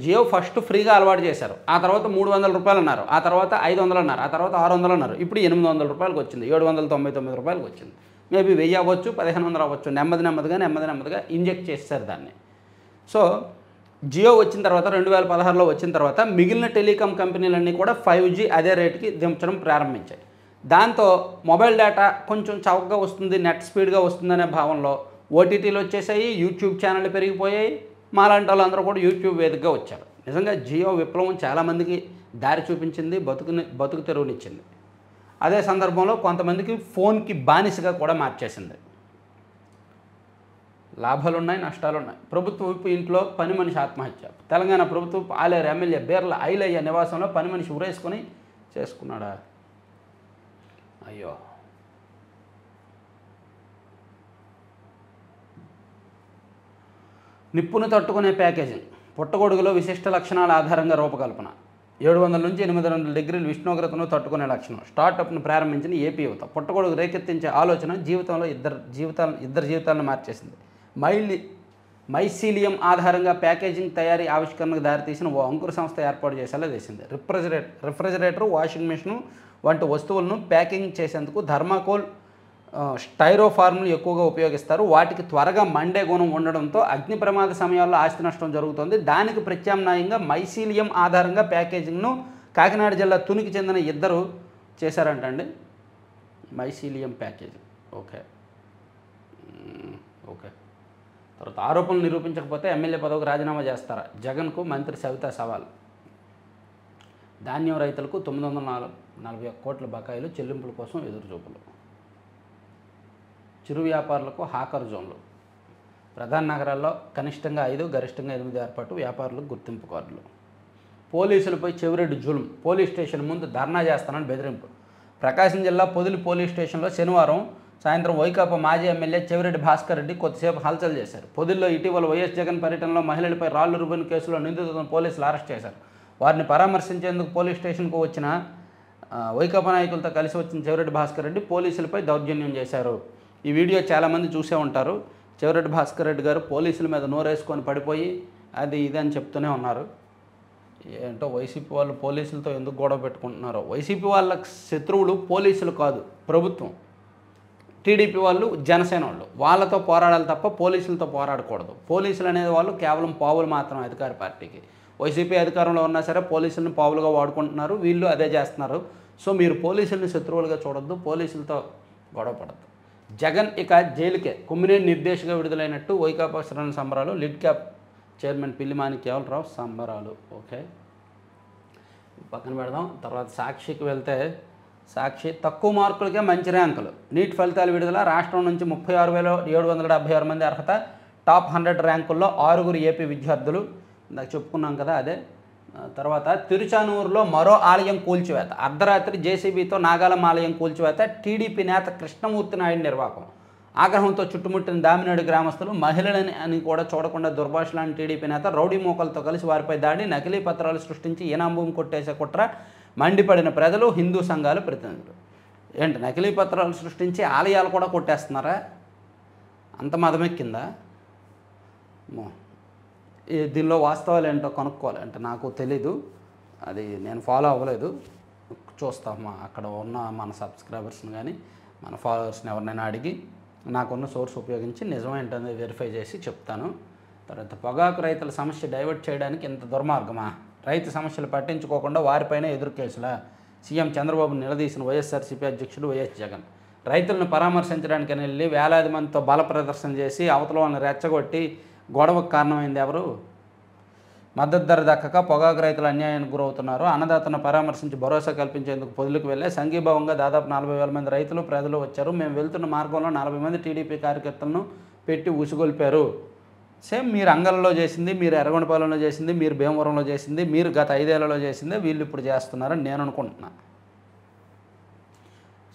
జియో ఫస్ట్ ఫ్రీగా అలవాటు చేశారు, ఆ తర్వాత 300 రూపాయలు అన్నారు, ఆ తర్వాత 500 అన్నారు, ఆ తర్వాత 600 అన్నారు, ఇప్పుడు 800 రూపాయలకు వచ్చింది, 799 రూపాయలకు వచ్చింది. మేబీ 1000 అవ్వచ్చు, 1500 అవ్వచ్చు. నెమ్మదిగా ఇంజెక్ట్ చేస్తారు దాన్ని. సో జియో వచ్చిన తర్వాత 2016లో వచ్చిన తర్వాత మిగిలిన టెలికాం కంపెనీలన్నీ కూడా 5G అదే రేటుకి దించడం ప్రారంభించాయి. దాంతో మొబైల్ డేటా కొంచెం చౌకగా వస్తుంది, నెట్ స్పీడ్గా వస్తుందనే భావనలో ఓటీటీలు వచ్చేసాయి, యూట్యూబ్ ఛానళ్ళు పెరిగిపోయాయి. మాలాంటి వాళ్ళందరూ కూడా యూట్యూబ్ వేదికగా వచ్చారు. నిజంగా జియో విప్లవం చాలామందికి దారి చూపించింది, బతుకు తెరువునిచ్చింది. అదే సందర్భంలో కొంతమందికి ఫోన్కి బానిసగా కూడా మార్చేసింది. లాభాలున్నాయి, నష్టాలున్నాయి. ప్రభుత్వ వైపు ఇంట్లో పని మనిషి ఆత్మహత్య. తెలంగాణ ప్రభుత్వం ఆలేరు ఎమ్మెల్యే బీర్ల ఐలయ్య నివాసంలో పని మనిషి ఉరేసుకొని చేసుకున్నాడా? అయ్యో. నిప్పును తట్టుకునే ప్యాకేజింగ్. పుట్టగొడుగులో విశిష్ట లక్షణాల ఆధారంగా రూపకల్పన. 700 నుంచి 800 డిగ్రీల ఉష్ణోగ్రతను తట్టుకునే లక్షణం. స్టార్టప్ను ప్రారంభించిన ఏపీ యువత. పుట్టగొడుగు రేకెత్తించే ఆలోచన జీవితంలో ఇద్దరు జీవితాలను మార్చేసింది. మైసీలియం ఆధారంగా ప్యాకేజింగ్ తయారీ ఆవిష్కరణకు దారితీసిన ఓ అంకుర సంస్థ ఏర్పాటు చేసేలా చేసింది. రిఫ్రిజిరేటర్, వాషింగ్ మిషన్ వంటి వస్తువులను ప్యాకింగ్ చేసేందుకు థర్మాకోల్, స్టైరోఫార్మ్లు ఎక్కువగా ఉపయోగిస్తారు. వాటికి త్వరగా మండే గుణం ఉండడంతో అగ్ని ప్రమాద సమయాల్లో ఆస్తి నష్టం జరుగుతుంది. దానికి ప్రత్యామ్నాయంగా మైసీలియం ఆధారంగా ప్యాకేజింగ్ను కాకినాడ జిల్లా తునికి చెందిన ఇద్దరు చేశారంటండి. Mycelium packaging. ఓకే. తర్వాత ఆరోపణలు నిరూపించకపోతే ఎమ్మెల్యే పదవికి రాజీనామా చేస్తారా? జగన్కు మంత్రి సవితా సవాల్. ధాన్యం రైతులకు 941 కోట్ల బకాయిలు చెల్లింపుల కోసం ఎదురుచూపులు. చిరు వ్యాపారులకు హాకర్ జోన్లు. ప్రధాన నగరాల్లో కనిష్టంగా 5, గరిష్టంగా 8 ఏర్పాటు. వ్యాపారులకు గుర్తింపు కార్డులు. పోలీసులపై చెవిరెడ్డి జులుం. పోలీస్ స్టేషన్ ముందు ధర్నా చేస్తానని బెదిరింపు. ప్రకాశం జిల్లా పొదిలి పోలీస్ స్టేషన్లో శనివారం సాయంత్రం వైకాపా మాజీ ఎమ్మెల్యే చెవిరెడ్డి భాస్కర్ రెడ్డి కొద్దిసేపు హల్చల్ చేశారు. పొదిల్లో ఇటీవల వైఎస్ జగన్ పర్యటనలో మహిళలపై రాళ్లు రుబ్బిన కేసులో నిందితులను పోలీసులు అరెస్ట్ చేశారు. వారిని పరామర్శించేందుకు పోలీస్ స్టేషన్కు వచ్చిన వైకాపా నాయకులతో కలిసి వచ్చిన చెవిరెడ్డి భాస్కర్ రెడ్డి పోలీసులపై దౌర్జన్యం చేశారు. ఈ వీడియో చాలామంది చూసే ఉంటారు. చెవిరెడ్డి భాస్కర్ రెడ్డి గారు పోలీసుల మీద నోరేసుకొని పడిపోయి అది ఇది అని చెప్తూనే ఉన్నారు. ఏంటో వైసీపీ వాళ్ళు పోలీసులతో ఎందుకు గొడవ పెట్టుకుంటున్నారో. వైసీపీ వాళ్ళ శత్రువులు పోలీసులు కాదు, ప్రభుత్వం. టీడీపీ వాళ్ళు జనసేన వాళ్ళు. వాళ్ళతో పోరాడాలి తప్ప పోలీసులతో పోరాడకూడదు. పోలీసులు అనేది వాళ్ళు కేవలం పావులు మాత్రం అధికార పార్టీకి. వైసీపీ అధికారంలో ఉన్నా సరే పోలీసులను పావులుగా వాడుకుంటున్నారు, వీళ్ళు అదే చేస్తున్నారు. సో మీరు పోలీసులను శత్రువులుగా చూడొద్దు, పోలీసులతో గొడవ పడద్దు. జగన్ ఇక జైలుకే. కుమ్మినేని నిర్దేశిగా విడుదలైనట్టు వైకాపా శ్రవణ సంబరాలు. లిడ్ క్యాప్ చైర్మన్ పిల్లిమాని కేవలరావు సంబరాలు. ఓకే, పక్కన పెడదాం. తర్వాత సాక్షికి వెళ్తే సాక్షి తక్కువ మార్కులకే మంచి ర్యాంకులు. నీట్ ఫలితాలు విడుదల. రాష్ట్రం నుంచి 36,776 మంది అర్హత. టాప్ 100 ర్యాంకుల్లో 6 ఏపీ విద్యార్థులు. నాకు చెప్పుకున్నాం కదా అదే. తర్వాత తిరుచానూరులో మరో ఆలయం కూల్చివేత. అర్ధరాత్రి జేసీబీతో నాగాలం ఆలయం కూల్చివేత. టీడీపీ నేత కృష్ణమూర్తి నాయుడు నిర్వాకం. ఆగ్రహంతో చుట్టుముట్టిన దామినేడు గ్రామస్తులు. మహిళలని అని కూడా చూడకుండా దుర్భాషలాంటి టీడీపీ నేత రౌడీ మోకలతో కలిసి వారిపై దాడి. నకిలీ పత్రాలు సృష్టించి ఈనాంభూమి కొట్టేసే కుట్ర. మండిపడిన ప్రజలు, హిందూ సంఘాలు ప్రతినిధులు. ఏంటి నకిలీ పత్రాలు సృష్టించి ఆలయాలు కూడా కొట్టేస్తున్నారా? అంత మదమెక్కిందా? దీనిలో వాస్తవాలు ఏంటో కనుక్కోవాలి. అంటే నాకు తెలీదు, అది నేను ఫాలో అవ్వలేదు. చూస్తాం అక్కడ ఉన్న మన సబ్స్క్రైబర్స్ని కానీ మన ఫాలోవర్స్ని ఎవరినైనా అడిగి నాకున్న సోర్స్ ఉపయోగించి నిజమేంటనేది వెరిఫై చేసి చెప్తాను. తర్వాత పొగాకు రైతుల సమస్య డైవర్ట్ చేయడానికి ఇంత దుర్మార్గమా? రైతు సమస్యలు పట్టించుకోకుండా వారిపైన ఎదురు కేసులా? సీఎం చంద్రబాబు నిలదీసిన వైఎస్ఆర్సీపీ అధ్యక్షుడు వైఎస్ జగన్. రైతులను పరామర్శించడానికి వెళ్ళి వేలాది మందితో బల ప్రదర్శన చేసి అవతల వాళ్ళని రెచ్చగొట్టి గొడవకు కారణమైంది ఎవరు? మద్దతు ధర దక్కక పొగాకు రైతులు అన్యాయానికి గురవుతున్నారు. అన్నదాతను పరామర్శించి భరోసా కల్పించేందుకు పొదులకు వెళ్ళే సంఘీభావంగా దాదాపు 40,000 మంది రైతులు ప్రజలు వచ్చారు. మేము వెళ్తున్న మార్గంలో 40 మంది టీడీపీ కార్యకర్తలను పెట్టి ఉసుగొల్పారు. సేమ్ మీరు అంగల్లో చేసింది, మీరు ఎర్రగొండపాలెంలో చేసింది, మీరు భీమవరంలో చేసింది, మీరు గత 5 ఏళ్లలో చేసిందే వీళ్ళు ఇప్పుడు చేస్తున్నారని నేను అనుకుంటున్నా.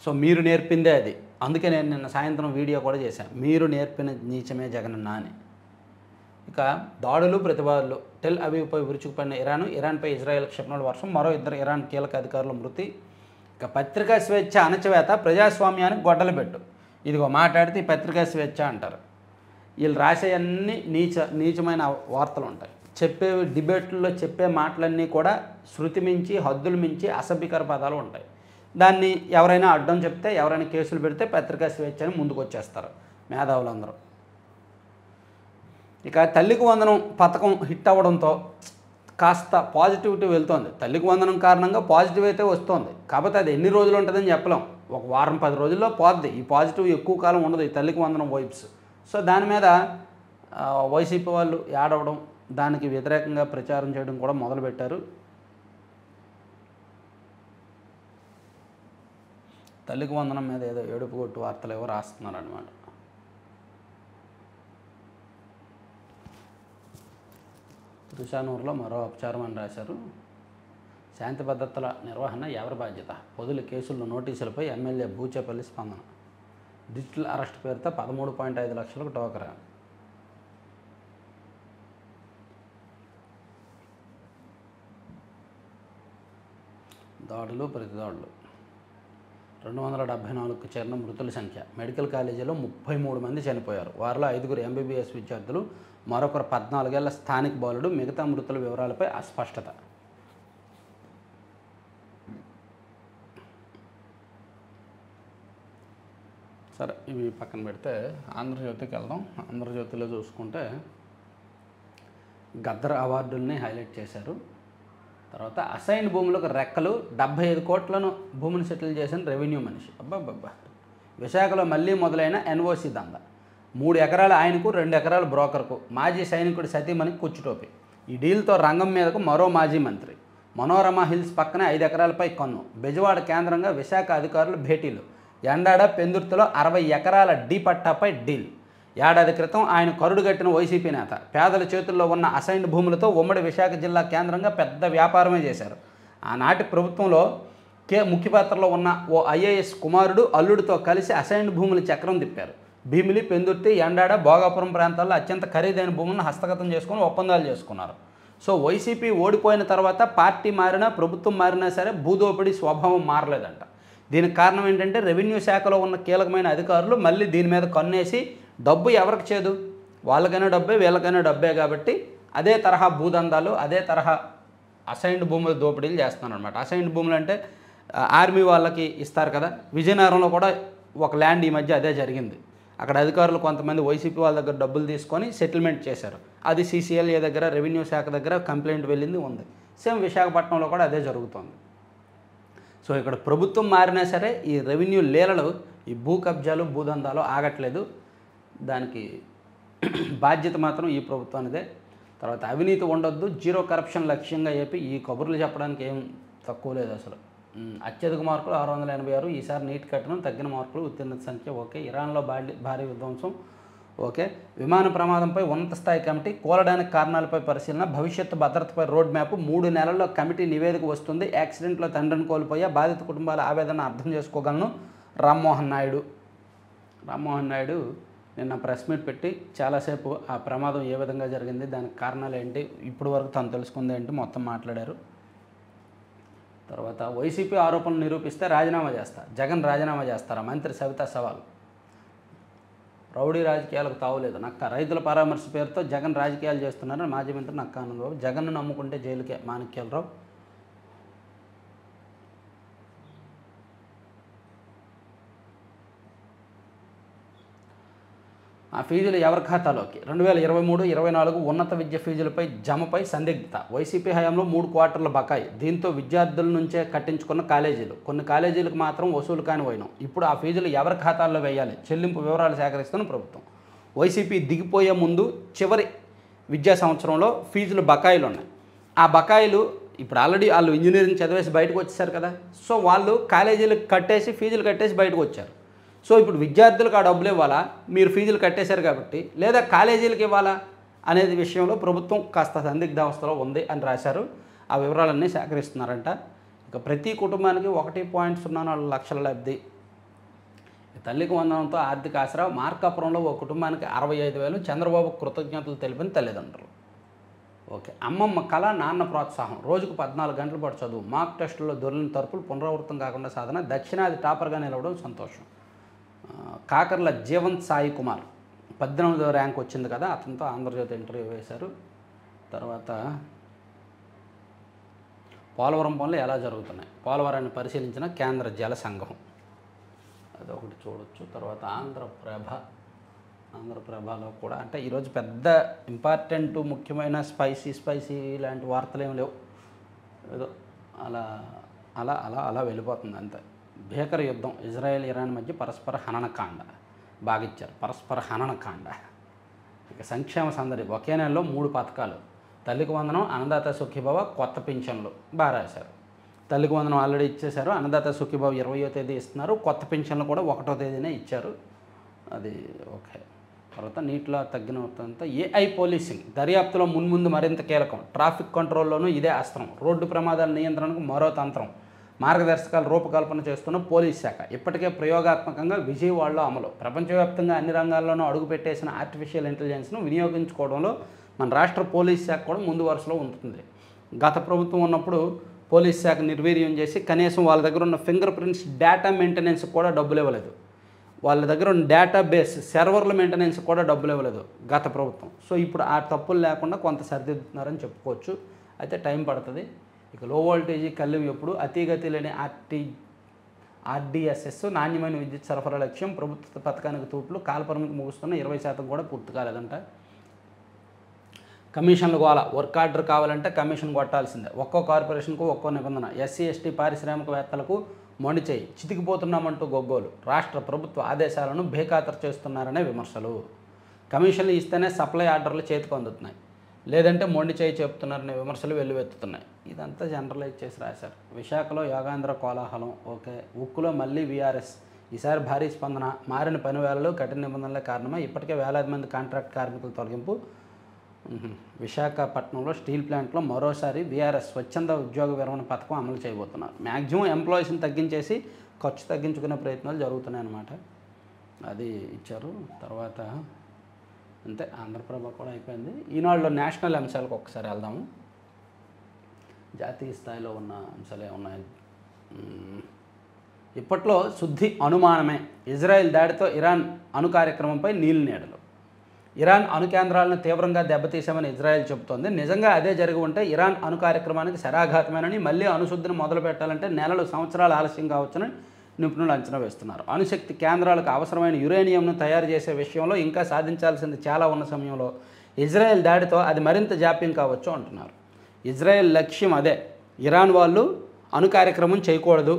సో మీరు నేర్పిందే అది. అందుకే నేను నిన్న సాయంత్రం వీడియో కూడా చేశాను. మీరు నేర్పిన నీచమే జగనన్న అని. ఇక దాడులు, ప్రతివాదులు. టెల్ అవీవ్పై విరుచుకుపడిన ఇరాన్పై ఇజ్రాయెల్ క్షిపణుల వర్షం. మరో 2 ఇరాన్ కీలక అధికారుల మృతి. ఇక పత్రికా స్వేచ్ఛ అణచివేత. ప్రజాస్వామ్యానికి గొడ్డలు పెట్టు. ఇదిగో మాట్లాడితే ఈ పత్రికా స్వేచ్ఛ అంటారు. వీళ్ళు రాసేవన్నీ నీచమైన వార్తలు ఉంటాయి. చెప్పే డిబేట్లలో చెప్పే మాటలన్నీ కూడా శృతి మించి, హద్దులు మించి అసభ్యకర పదాలు ఉంటాయి. దాన్ని ఎవరైనా అడ్డం చెప్తే, ఎవరైనా కేసులు పెడితే పత్రికా స్వేచ్ఛ అని ముందుకు వచ్చేస్తారు మేధావులందరూ. ఇక తల్లికి వందనం పథకం హిట్ అవ్వడంతో కాస్త పాజిటివిటీ వెళ్తోంది. తల్లికి వందనం కారణంగా పాజిటివ్ అయితే వస్తోంది. కాకపోతే అది ఎన్ని రోజులు ఉంటుందని చెప్పలేం. ఒక వారం 10 రోజుల్లో పోద్ది. ఈ పాజిటివ్ ఎక్కువ కాలం ఉండదు ఈ తల్లికి వందనం వైబ్స్. సో దాని మీద వైసీపీ వాళ్ళు యాడవడం, దానికి వ్యతిరేకంగా ప్రచారం చేయడం కూడా మొదలుపెట్టారు. తల్లికి వందనం మీద ఏదో ఏడుపు కొట్టు వార్తలు ఏవో రాస్తున్నారు అనమాట. తుషానూరులో మరో అపచారం అని రాశారు. శాంతి భద్రతల నిర్వహణ ఎవరి బాధ్యత? పొదుల కేసుల్లో నోటీసులపై ఎమ్మెల్యే బూచేపల్లి స్పందన. డిజిటల్ అరెస్ట్ పేరుతో 13.5 లక్షలకు టోకరా. దాడులు ప్రతిదాడులు. 274కు చేరిన మృతుల సంఖ్య. మెడికల్ కాలేజీలో 33 మంది చనిపోయారు. వారిలో 5గురు ఎంబీబీఎస్ విద్యార్థులు, మరొకరు 14 ఏళ్ల స్థానిక బాలుడు. మిగతా మృతుల వివరాలపై అస్పష్టత. సరే, ఇవి పక్కన పెడితే ఆంధ్రజ్యోతికి వెళ్దాం. ఆంధ్రజ్యోతిలో చూసుకుంటే గద్దర్ అవార్డుల్ని హైలైట్ చేశారు. తర్వాత అసైన్ భూములకు రెక్కలు, 75 కోట్లను భూమిని సెటిల్ చేసిన రెవెన్యూ మనిషి. అబ్బాబ్బా. విశాఖలో మళ్ళీ మొదలైన ఎన్ఓసి దందా. 3 ఎకరాలు ఆయనకు, 2 ఎకరాలు బ్రోకర్కు. మాజీ సైనికుడి సతీమణి కుచ్చుటోపి. ఈ డీల్తో రంగం మీదకు మరో మాజీ మంత్రి. మనోరమ హిల్స్ పక్కనే 5 ఎకరాలపై కన్ను. బెజవాడ కేంద్రంగా విశాఖ అధికారులు భేటీలు. ఎండాడ పెందుర్తిలో 60 ఎకరాల డీ పట్టాపై డీల్. ఏడాది క్రితం ఆయన కరుడుగట్టిన వైసీపీ నేత. పేదల చేతుల్లో ఉన్న అసైన్డ్ భూములతో ఉమ్మడి విశాఖ జిల్లా కేంద్రంగా పెద్ద వ్యాపారమే చేశారు. ఆనాటి ప్రభుత్వంలో ముఖ్య పాత్రలో ఉన్న ఓ ఐఏఎస్ కుమారుడు అల్లుడితో కలిసి అసైన్డ్ భూముల చక్రం తిప్పారు. భీమిలి, పెందుర్తి, ఎండాడ, భోగాపురం ప్రాంతాల్లో అత్యంత ఖరీదైన భూములను హస్తగతం చేసుకుని ఒప్పందాలు చేసుకున్నారు. సో వైసీపీ ఓడిపోయిన తర్వాత పార్టీ మారినా, ప్రభుత్వం మారినా సరే భూదోపిడీ స్వభావం మారలేదంట. దీనికి కారణం ఏంటంటే రెవెన్యూ శాఖలో ఉన్న కీలకమైన అధికారులు మళ్ళీ దీని మీద కన్నేసి, డబ్బు ఎవరికి చేదు, వాళ్ళకైనా డబ్బే, వీళ్ళకైనా డబ్బే కాబట్టి అదే తరహా భూదందాలు, అదే తరహా అసైన్డ్ భూముల దోపిడీలు చేస్తున్నారు అనమాట. అసైన్డ్ భూములు అంటే ఆర్మీ వాళ్ళకి ఇస్తారు కదా. విజయనగరంలో కూడా ఒక ల్యాండ్ ఈ మధ్య అదే జరిగింది. అక్కడ అధికారులు కొంతమంది వైసీపీ వాళ్ళ దగ్గర డబ్బులు తీసుకొని సెటిల్మెంట్ చేశారు. అది సీసీఎల్ఏ దగ్గర, రెవెన్యూ శాఖ దగ్గర కంప్లైంట్ వెళ్ళింది ఉంది. సేమ్ విశాఖపట్నంలో కూడా అదే జరుగుతోంది. సో ఇక్కడ ప్రభుత్వం మారినా సరే ఈ రెవెన్యూ లీలలు, ఈ భూ కబ్జాలు, భూదందాలు ఆగట్లేదు. దానికి బాధ్యత మాత్రం ఈ ప్రభుత్వానిదే. తర్వాత అవినీతి ఉండొద్దు, జీరో కరప్షన్ లక్ష్యంగా ఏపీ. ఈ కబుర్లు చెప్పడానికి ఏం తక్కువ లేదు అసలు. అత్యధిక మార్కులు 686. ఈసారి నీట్ కట్టడం, తగ్గిన మార్కులు, ఉత్తీర్ణత సంఖ్య ఓకే. ఇరాన్లో భారీ విధ్వంసం ఓకే. విమాన ప్రమాదంపై ఉన్నత స్థాయి కమిటీ. కూలడానికి కారణాలపై పరిశీలన. భవిష్యత్తు భద్రతపై రోడ్ మ్యాప్. 3 నెలల్లో కమిటీ నివేదిక వస్తుంది. యాక్సిడెంట్లో తండ్రిని కోల్పోయా, బాధిత కుటుంబాల ఆవేదన అర్థం చేసుకోగలను. రామ్మోహన్ నాయుడు నిన్న ప్రెస్ మీట్ పెట్టి చాలాసేపు ఆ ప్రమాదం ఏ విధంగా జరిగింది, దానికి కారణాలు ఏంటి, ఇప్పటి వరకు తను తెలుసుకుంది ఏంటి మొత్తం మాట్లాడారు. తర్వాత వైసీపీ ఆరోపణలు నిరూపిస్తే రాజీనామా చేస్తా. జగన్ రాజీనామా చేస్తారా? మంత్రి సవితా సవాల్. రౌడీ రాజకీయాలకు తావులేదు. నక్క. రైతుల పరామర్శ పేరుతో జగన్ రాజకీయాలు చేస్తున్నారని మాజీ మంత్రి నక్కా ఆనందబాబు. జగన్ను నమ్ముకుంటే జైలుకే. మాణిక్యాలరావు. ఆ ఫీజులు ఎవరి ఖాతాలోకి? 2023-24 ఉన్నత విద్య ఫీజులపై జమపై సందిగ్ధత. వైసీపీ హయాంలో 3 క్వార్టర్ల బకాయి. దీంతో విద్యార్థుల నుంచే కట్టించుకున్న కాలేజీలు, కొన్ని కాలేజీలకు మాత్రం వసూలు కాని పోయినాం. ఇప్పుడు ఆ ఫీజులు ఎవరి ఖాతాల్లో వేయాలి? చెల్లింపు వివరాలు సేకరిస్తున్న ప్రభుత్వం. వైసీపీ దిగిపోయే ముందు చివరి విద్యా సంవత్సరంలో ఫీజులు బకాయిలు ఉన్నాయి. ఆ బకాయిలు ఇప్పుడు ఆల్రెడీ వాళ్ళు ఇంజనీరింగ్ చదివేసి బయటకు వచ్చేసారు కదా. సో వాళ్ళు కాలేజీలకు కట్టేసి, ఫీజులు కట్టేసి బయటకు వచ్చారు. సో ఇప్పుడు విద్యార్థులకు ఆ డబ్బులు ఇవ్వాలా, మీరు ఫీజులు కట్టేశారు కాబట్టి, లేదా కాలేజీలకు ఇవ్వాలా అనేది విషయంలో ప్రభుత్వం కాస్త సందిగ్ధావస్థలో ఉంది అని రాశారు. ఆ వివరాలన్నీ సేకరిస్తున్నారంట. ఇక ప్రతి కుటుంబానికి 1.04 లక్షల లబ్ధి. తల్లికి వందనంతో ఆర్థిక ఆసరా. మార్కాపురంలో ఓ కుటుంబానికి 65,000. చంద్రబాబు కృతజ్ఞతలు తెలిపిన తల్లిదండ్రులు. ఓకే. అమ్మమ్మ కళ, నాన్న ప్రోత్సాహం. రోజుకు 14 గంటల పాటు చదువు. మాక్ టెస్టుల్లో దొరికిన తరపులు పునరావృతం కాకుండా సాధన. దక్షిణాది టాపర్గా నిలవడం సంతోషం. కాకర్ల జీవంత్ సాయి కుమార్ 18వ ర్యాంక్ వచ్చింది కదా, అతనితో ఆంధ్రజ్యోతి ఇంటర్వ్యూ వేశారు. తర్వాత పోలవరం పనులు ఎలా జరుగుతున్నాయి? పోలవరాన్ని పరిశీలించిన కేంద్ర జల సంఘం, అదొకటి చూడొచ్చు. తర్వాత ఆంధ్రప్రభ ఆంధ్రప్రభలో కూడా అంటే ఈరోజు పెద్ద ఇంపార్టెంట్ ముఖ్యమైన స్పైసీ లాంటి వార్తలు ఏమి లేవు. ఏదో అలా అలా అలా అలా వెళ్ళిపోతుంది అంతే. భీకర యుద్ధం ఇజ్రాయెల్ ఇరాన్ మధ్య పరస్పర హననకాండ బాగా ఇచ్చారు. పరస్పర హననకాండ. ఇక సంక్షేమ సందడి ఒకే నెలలో 3 పథకాలు. తల్లికి వందనం, అన్నదాత సుఖీభవ, కొత్త పింఛన్లు బాగా రాశారు. తల్లికి వందనం ఆల్రెడీ ఇచ్చేశారు. అన్నదాత సుఖీభవ 20వ తేదీ ఇస్తున్నారు. కొత్త పింఛన్లు కూడా 1వ తేదీనే ఇచ్చారు. అది ఓకే. తర్వాత నీటిలో తగ్గిన మొత్తంతో ఏఐ పోలీసింగ్ దర్యాప్తులో మున్ముందు మరింత కీలకం. ట్రాఫిక్ కంట్రోల్లోనూ ఇదే అస్త్రం. రోడ్డు ప్రమాదాల నియంత్రణకు మరో తంత్రం. మార్గదర్శకాలు రూపకల్పన చేస్తున్న పోలీస్ శాఖ ఇప్పటికే ప్రయోగాత్మకంగా విజయవాడలో అమలు. ప్రపంచవ్యాప్తంగా అన్ని రంగాల్లోనూ అడుగుపెట్టేసిన ఆర్టిఫిషియల్ ఇంటెలిజెన్స్ను వినియోగించుకోవడంలో మన రాష్ట్ర పోలీస్ శాఖ కూడా ముందు వరుసలో ఉంటుంది. గత ప్రభుత్వం ఉన్నప్పుడు పోలీస్ శాఖ నిర్వీర్యం చేసి కనీసం వాళ్ళ దగ్గర ఉన్న ఫింగర్ ప్రింట్స్ డేటా మెయింటెనెన్స్ కూడా డబ్బులు ఇవ్వలేదు. వాళ్ళ దగ్గర ఉన్న డేటాబేస్ సర్వర్ల మెయింటెనెన్స్ కూడా డబ్బులు ఇవ్వలేదు గత ప్రభుత్వం. సో ఇప్పుడు ఆ తప్పులు లేకుండా కొంత సరిదిద్దుతున్నారని చెప్పుకోవచ్చు. అయితే టైం పడుతుంది. ఇక లో వోల్టేజీ కళ్ళెం ఎప్పుడు అతిగతి లేని ఆర్డీఎస్ఎస్ నాణ్యమైన విద్యుత్ సరఫరా లక్ష్యం. ప్రభుత్వ పథకానికి తూట్లు కాలపరిమితి ముగుస్తున్న 20% కూడా పూర్తి కాలేదంట. కమిషన్లు గోల. వర్క్ ఆర్డర్ కావాలంటే కమిషన్ కొట్టాల్సిందే. ఒక్కో కార్పొరేషన్కు ఒక్కో నిబంధన. ఎస్సీ ఎస్టీ పారిశ్రామికవేత్తలకు మొండి చేయి. చితికిపోతున్నామంటూ గొగ్గోలు. రాష్ట్ర ప్రభుత్వ ఆదేశాలను బేఖాతరు చేస్తున్నారనే విమర్శలు. కమిషన్లు ఇస్తేనే సప్లై ఆర్డర్లు చేతికి అందుతున్నాయి, లేదంటే మొండి చేయి చెప్తున్నారనే విమర్శలు వెల్లువెత్తుతున్నాయి. ఇదంతా జనరలైజ్ చేసి రాశారు. విశాఖలో యోగాంధ్ర కోలాహలం. ఓకే. ఉక్కులో మళ్ళీ వీఆర్ఎస్. ఈసారి భారీ స్పందన. మారిన పని వేళలు కఠిన నిబంధనలే కారణమా. ఇప్పటికే వేలాది మంది కాంట్రాక్ట్ కార్మికుల తొలగింపు. విశాఖపట్నంలో స్టీల్ ప్లాంట్లో మరోసారి వీఆర్ఎస్ స్వచ్ఛంద ఉద్యోగ విరమణ పథకం అమలు చేయబోతున్నారు. మ్యాక్సిమం ఎంప్లాయీస్ని తగ్గించేసి ఖర్చు తగ్గించుకునే ప్రయత్నాలు జరుగుతున్నాయి అన్నమాట. అది ఇచ్చారు. తర్వాత అంతే. ఆంధ్రప్రభ కూడా అయిపోయింది. ఈనాడులో నేషనల్ అంశాలకు ఒకసారి వెళ్దాము. జాతీయ స్థాయిలో ఉన్న అంశాలే ఉన్నాయి. ఇప్పట్లో శుద్ధి అనుమానమే. ఇజ్రాయెల్ దాడితో ఇరాన్ అణు కార్యక్రమంపై నీళ్లు. ఇరాన్ అణు కేంద్రాలను తీవ్రంగా దెబ్బతీశామని ఇజ్రాయెల్ చెబుతోంది. నిజంగా అదే జరిగి ఉంటే ఇరాన్ అణు కార్యక్రమానికి శరాఘాతమేనని, మళ్ళీ అణుశుద్ధిని మొదలు పెట్టాలంటే నెలలు సంవత్సరాలు ఆలస్యం కావచ్చని నిపుణులు అంచనా వేస్తున్నారు. అణుశక్తి కేంద్రాలకు అవసరమైన యురేనియంను తయారు చేసే విషయంలో ఇంకా సాధించాల్సింది చాలా ఉన్న సమయంలో ఇజ్రాయెల్ దాడితో అది మరింత జాప్యం కావచ్చు అంటున్నారు. ఇజ్రాయెల్ లక్ష్యం అదే. ఇరాన్ వాళ్ళు అణు కార్యక్రమం చేయకూడదు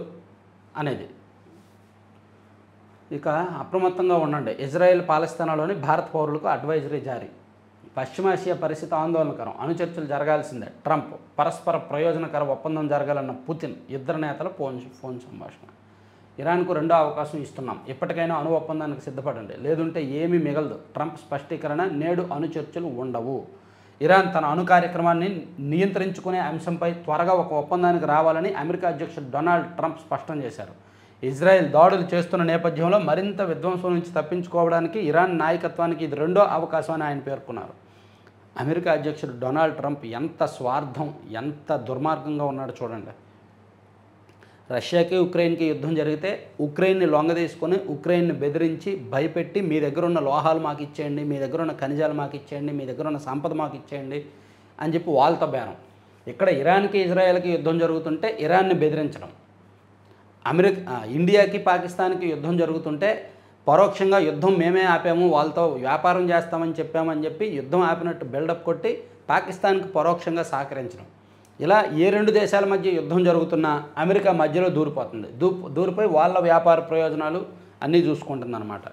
అనేది. ఇక అప్రమత్తంగా ఉండండి. ఇజ్రాయెల్ పాలస్తీనాలోని భారత పౌరులకు అడ్వైజరీ జారీ. పశ్చిమాసియా పరిస్థితి ఆందోళనకరం. అణు చర్చలు జరగాల్సిందే. ట్రంప్. పరస్పర ప్రయోజనకర ఒప్పందం జరగాలన్న పుతిన్. ఇద్దరు నేతల ఫోన్ సంభాషణ. ఇరాన్కు రెండో అవకాశం ఇస్తున్నాం. ఇప్పటికైనా అణు ఒప్పందానికి సిద్ధపడండి, లేదంటే ఏమీ మిగలదు. ట్రంప్ స్పష్టీకరణ. నేడు అణు చర్చలు ఉండవు. ఇరాన్ తన అణు కార్యక్రమాన్ని నియంత్రించుకునే అంశంపై త్వరగా ఒక ఒప్పందానికి రావాలని అమెరికా అధ్యక్షుడు డొనాల్డ్ ట్రంప్ స్పష్టం చేశారు. ఇజ్రాయెల్ దాడులు చేస్తున్న నేపథ్యంలో మరింత విధ్వంసం నుంచి తప్పించుకోవడానికి ఇరాన్ నాయకత్వానికి ఇది రెండో అవకాశం అని ఆయన పేర్కొన్నారు. అమెరికా అధ్యక్షుడు డొనాల్డ్ ట్రంప్ ఎంత స్వార్థం, ఎంత దుర్మార్గంగా ఉన్నాడో చూడండి. రష్యాకి ఉక్రెయిన్కి యుద్ధం జరిగితే ఉక్రెయిన్ని లొంగదీసుకొని ఉక్రెయిన్ని బెదిరించి భయపెట్టి మీ దగ్గర ఉన్న లోహాలు మాకు ఇచ్చేయండి, మీ దగ్గర ఉన్న ఖనిజాలు మాకు ఇచ్చేయండి, మీ దగ్గర ఉన్న సంపద మాకు ఇచ్చేయండి అని చెప్పి వాళ్ళతో బేరం. ఇక్కడ ఇరాన్కి ఇజ్రాయెల్కి యుద్ధం జరుగుతుంటే ఇరాన్ని బెదిరించడం. ఇండియాకి పాకిస్తాన్కి యుద్ధం జరుగుతుంటే పరోక్షంగా యుద్ధం మేమే ఆపాము, వాళ్ళతో వ్యాపారం చేస్తామని చెప్పామని చెప్పి యుద్ధం ఆపినట్టు బిల్డప్ కొట్టి పాకిస్తాన్కి పరోక్షంగా సహకరించడం. ఇలా ఏ రెండు దేశాల మధ్య యుద్ధం జరుగుతున్నా అమెరికా మధ్యలో దూరిపోతుంది. దూరిపోయి వాళ్ళ వ్యాపార ప్రయోజనాలు అన్నీ చూసుకుంటుంది అన్నమాట.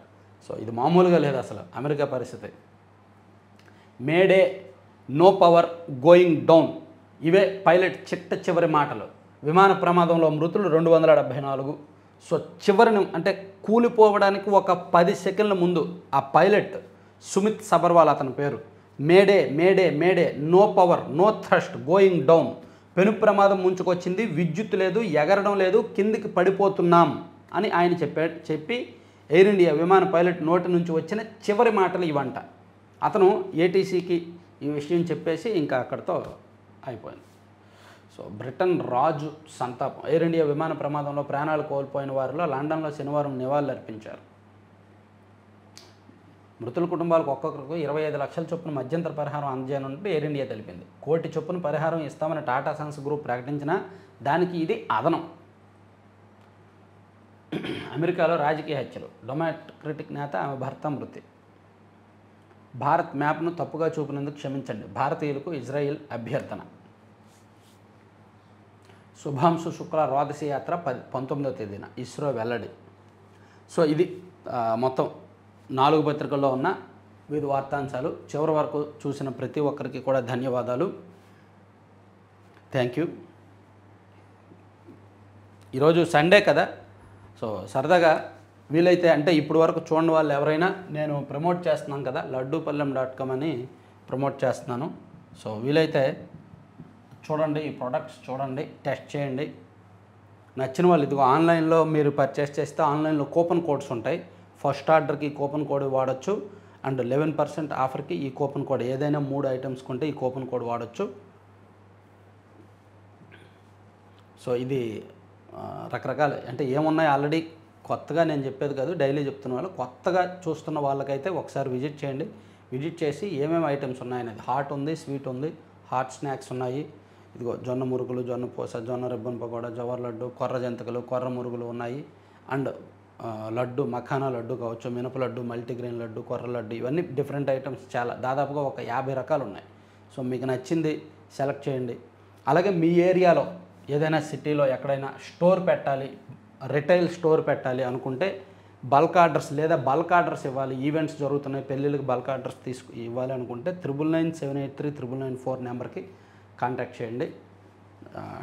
సో ఇది మామూలుగా లేదు అసలు అమెరికా పరిస్థితి. Mayday, no power, going down. ఇవే పైలట్ చివరి మాటలు. విమాన ప్రమాదంలో మృతులు 274. సో చివరిని అంటే కూలిపోవడానికి ఒక 10 సెకండ్ల ముందు ఆ పైలట్ సుమిత్ సబర్వాల్ అతని పేరు. Mayday mayday mayday, no power, no thrust, going down. పెను ప్రమాదం ముంచుకొచ్చింది, విద్యుత్ లేదు, ఎగరడం లేదు, కిందికి పడిపోతున్నాం అని ఆయన చెప్పి ఎయిర్ ఇండియా విమాన పైలట్ నోటి నుంచి వచ్చిన చివరి మాటలు ఇవంట. అతను ఏటీసీకి ఈ విషయం చెప్పేసి ఇంకా అక్కడితో అయిపోయింది. సో బ్రిటన్ రాజు సంతాపం. ఎయిర్ ఇండియా విమాన ప్రమాదంలో ప్రాణాలు కోల్పోయిన వారిలో లండన్లో శనివారం నివాళులర్పించారు. మృతుల కుటుంబాలకు ఒక్కొక్కరికి 25 లక్షల చొప్పున మధ్యంతర పరిహారం అందజేయనున్నట్టు ఎయిర్ ఇండియా తెలిపింది. 1 కోటి చొప్పున పరిహారం ఇస్తామని టాటా సన్స్ గ్రూప్ ప్రకటించినా దానికి ఇది అదనం. అమెరికాలో రాజకీయ హత్యలు. డెమోక్రటిక్ నేత ఆమె భర్త మృతి. భారత్ మ్యాప్ను తప్పుగా చూపినందుకు క్షమించండి, భారతీయులకు ఇజ్రాయిల్ అభ్యర్థన. శుభాంశు శుక్ల ద్వాదశి యాత్ర 19వ తేదీన ఇస్రో వెల్లడి. సో ఇది మొత్తం 4 పత్రికల్లో ఉన్న వివిధ వార్తాంశాలు. చివరి వరకు చూసిన ప్రతి ఒక్కరికి కూడా ధన్యవాదాలు. Thank you. ఈరోజు సండే కదా, సో సరదాగా వీలైతే అంటే ఇప్పుడు వరకు చూడని వాళ్ళు ఎవరైనా, నేను ప్రమోట్ చేస్తున్నాను కదా laddupalem.com అని ప్రమోట్ చేస్తున్నాను. సో వీలైతే చూడండి, ఈ ప్రొడక్ట్స్ చూడండి, టెస్ట్ చేయండి. నచ్చిన వాళ్ళు ఇదిగో ఆన్లైన్లో మీరు పర్చేస్ చేస్తే ఆన్లైన్లో కూపన్ కోడ్స్ ఉంటాయి. ఫస్ట్ ఆర్డర్కి కూపన్ కోడ్ వాడచ్చు, అండ్ 11% ఆఫర్కి ఈ కూపన్ కోడ్, ఏదైనా 3 ఐటమ్స్ కొంటే ఈ కూపన్ కోడ్ వాడచ్చు. సో ఇది రకరకాల అంటే ఏమున్నాయి ఆల్రెడీ, కొత్తగా నేను చెప్పేది కాదు, డైలీ చెప్తున్న వాళ్ళు, కొత్తగా చూస్తున్న వాళ్ళకైతే ఒకసారి విజిట్ చేయండి. విజిట్ చేసి ఏమేమి ఐటమ్స్ ఉన్నాయనేది, హాట్ ఉంది, స్వీట్ ఉంది, హాట్ స్నాక్స్ ఉన్నాయి. ఇదిగో జొన్న మురుగులు, జొన్న పూస, జొన్న రిబ్బన్ పకోడా, జవర్ లడ్డు, కొర్ర జంతికలు, కొర్ర మురుగులు ఉన్నాయి. అండ్ లడ్డు, మఖానా లడ్డు కావచ్చు, మినప లడ్డు, మల్టీగ్రెయిన్ లడ్డు, కొర్ర లడ్డు, ఇవన్నీ డిఫరెంట్ ఐటమ్స్ చాలా, దాదాపుగా ఒక 50 రకాలు ఉన్నాయి. సో మీకు నచ్చింది సెలెక్ట్ చేయండి. అలాగే మీ ఏరియాలో ఏదైనా సిటీలో ఎక్కడైనా స్టోర్ పెట్టాలి, రిటైల్ స్టోర్ పెట్టాలి అనుకుంటే బల్క్ ఆర్డర్స్ లేదా బల్క్ ఆర్డర్స్ ఇవ్వాలి, ఈవెంట్స్ జరుగుతున్నాయి, పెళ్ళిళ్ళకి బల్క్ ఆర్డర్స్ ఇవ్వాలి అనుకుంటే 9997839994 నెంబర్కి కాంటాక్ట్ చేయండి,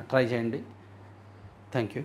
ట్రై చేయండి. Thank you.